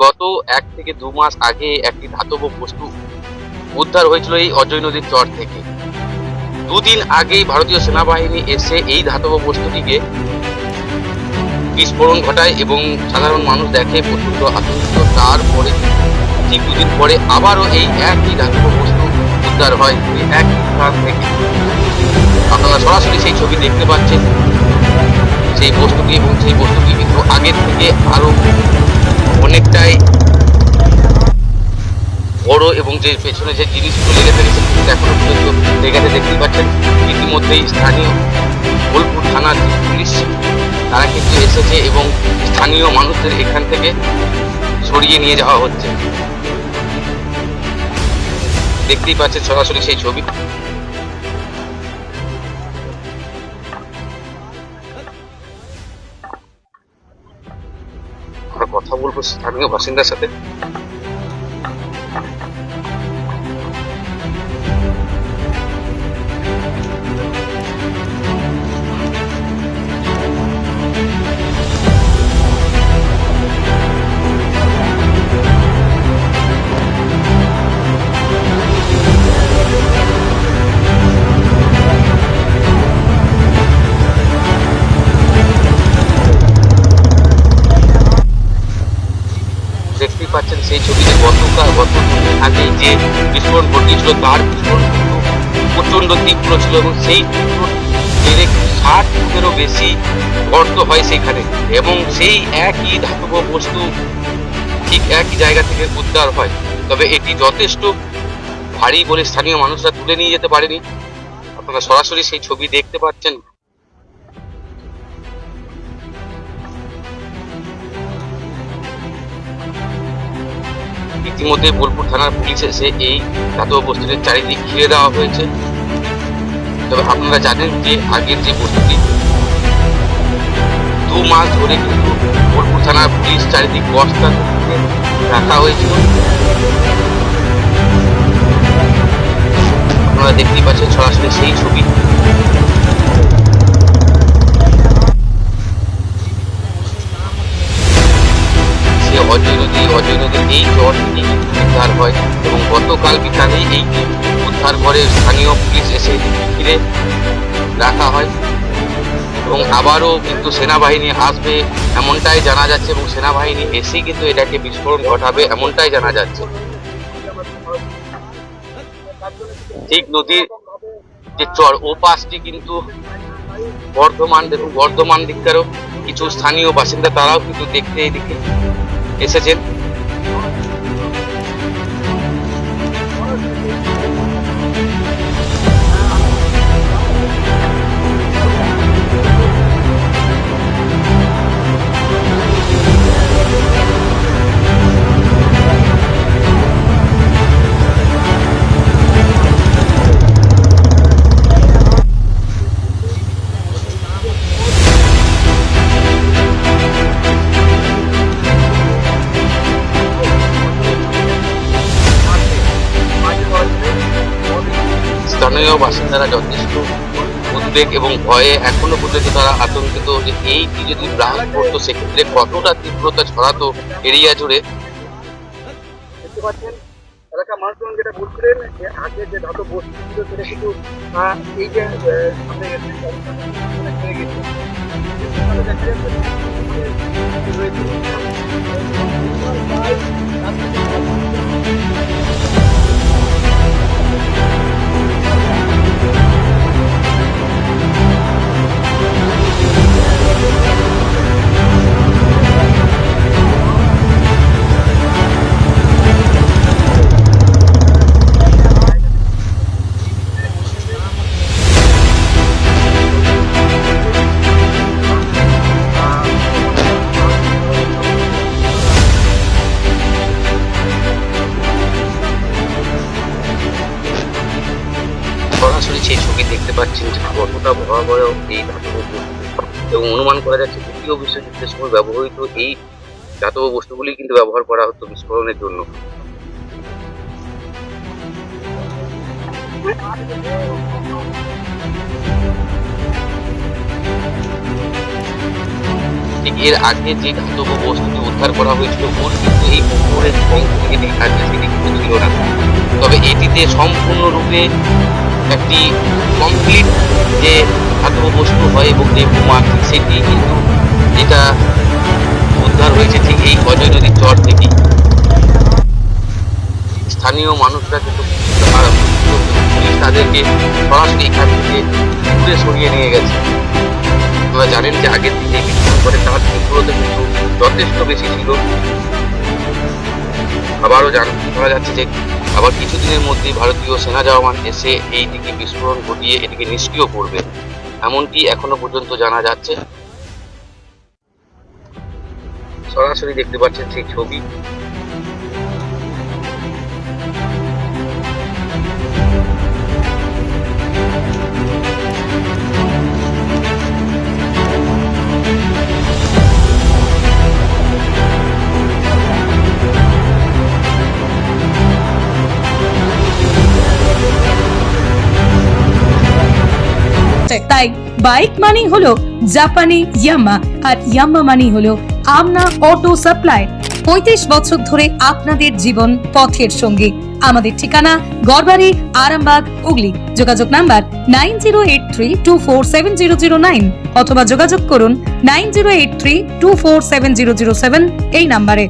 গত 1 থেকে 2 মাস আগে একটি ধাতব বস্তু উদ্ধার হয়েছিল এই অজয় নদীর চর থেকে। 2 দিন আগেই ভারতীয় সেনাবাহিনী এসে এই ধাতব বস্তুটিকে বিস্ফোরণ ঘটায় এবং সাধারণ মানুষ দেখে প্রচন্ড আতঙ্কিত। তারপরে ঠিক 2 দিন পরে আবারও এই একই ধাতব বস্তু উদ্ধার হয় এই একই স্থান থেকে। আপনারা সরাসরি সেই ছবি দেখতে পাচ্ছেন সেই বস্তুটি, এবং সেই বস্তুটি কিন্তু আগের থেকে আরো অনেকটাই বড়, এবং যে পেছনে যে জিনিসগুলো লেগে থাকে সেগুলো এখনো পর্যন্ত লেগে গেছে দেখতেই পাচ্ছেন। ইতিমধ্যেই স্থানীয় বোলপুর থানার যে পুলিশ তারা কিন্তু এসেছে এবং স্থানীয় মানুষদের এখান থেকে সরিয়ে নিয়ে যাওয়া হচ্ছে। দেখতেই পাচ্ছেন সরাসরি সেই ছবি। আমরা কথা বলবো স্থানীয় বাসিন্দার সাথে। দেখতেই পাচ্ছেন সেই ছবিতে গত আগে যে বিস্ফোরণ ঘটিয়েছিল তার বিস্ফোরণ কিন্তু প্রচন্ড তীব্র ছিল, এবং সেই তীব্র 60 ফুটেরও বেশি গর্ত হয় সেখানে, এবং সেই একই ধাতব বস্তু ঠিক একই জায়গা থেকে উদ্ধার হয়। তবে এটি যথেষ্ট ভারী বলে স্থানীয় মানুষরা তুলে নিয়ে যেতে পারেনি। আপনারা সরাসরি সেই ছবি দেখতে পাচ্ছেন। ইতিমধ্যে বোলপুর থানার পুলিশ এসে এই ধাতব বস্তুটির চারিদিক ঘিরে দেওয়া হয়েছে। তবে আপনারা জানেন যে আগের যে বস্তুটি 2 মাস ধরে কিন্তু বোলপুর থানার পুলিশ চারিদিক বস্তা রাখা হয়েছিল। আপনারা দেখতেই পাচ্ছেন সরাসরি সেই ছবি। অজয় নদীর এই চর থেকে উদ্ধার হয়, এবং গতকাল বিকালে এই উদ্ধার করে স্থানীয় পুলিশ এসে ঘিরে রাখা হয়, এবং আবারও কিন্তু সেনাবাহিনী আসবে এমনটাই জানা যাচ্ছে, এবং সেনাবাহিনী এসেই কিন্তু এটাকে বিস্ফোরণ ঘটাবে এমনটাই জানা যাচ্ছে। ঠিক নদীর যে চর ও পাশটি কিন্তু বর্ধমান, দেখুন বর্ধমান দিককারও কিছু স্থানীয় বাসিন্দা তারাও কিন্তু দেখতে এদিকে এসেছেন। স্থানীয় বাসিন্দারা যথেষ্ট উদ্বেগ এবং ভয়ে এখনো পর্যন্ত তারা আতঙ্কিত যে এইটি যদি ব্লাস্ট করতো সেক্ষেত্রে কতটা তীব্রতা ছড়াতো এরিয়া জুড়ে। দেখতে পাচ্ছেন এলাকার মানুষজন যেটা বলছিলেন যে আগে যে ধাতব বস্তু ছিল সেটা কিন্তু এই যে সরাসরি সেই ছবি দেখতে পাচ্ছেন যে কতটা ভয়াবহ এই ধাতব বস্তু, এবং অনুমান করা যাচ্ছে দ্বিতীয় বিশ্বযুদ্ধের সময় ব্যবহৃত এই ধাতব বস্তুগুলি কিন্তু ব্যবহার করা হতো বিস্ফোরণের জন্য। ঠিক এর আগে যে ধাতব বস্তুটি উদ্ধার করা হয়েছিল ওর কিন্তু এই মাটিতে সম্পূর্ণরূপে একটি কমপ্লিট যে ধাতব বস্তু হয় এবং যে বোমা সেটি কিন্তু এটা উদ্ধার হয়েছে ঠিক এই অজয় নদীর চর থেকেই। স্থানীয় মানুষরা কিন্তু পুলিশ তাদেরকে সরাসরি এখান থেকে দূরে সরিয়ে নিয়ে গেছে। আপনারা জানেন যে আগের দিকে বিস্ফোরণ করে তার তীব্রতা কিন্তু যথেষ্ট বেশি ছিল। আবারও জানা যাচ্ছে যে আবার কিছুদিনের মধ্যেই ভারতীয় সেনা জওয়ান এসে এই দিকে বিস্ফোরণ ঘটিয়ে এটিকে নিষ্ক্রিয় করবে, এমনটি এখনো পর্যন্ত জানা যাচ্ছে। সরাসরি দেখতে পাচ্ছেন সেই ছবি। তাই বাইক মানেই হলো জাপানি ইয়ামা, আর ইয়ামা মানেই হলো আমনা অটো সাপ্লাই। 35 বছর ধরে আপনাদের জীবন পথের সঙ্গী। আমাদের ঠিকানা গড়বাড়ি, আরামবাগ, হুগলি। যোগাযোগ নাম্বার 9083247009 অথবা যোগাযোগ করুন 9083247007 এই নাম্বারে।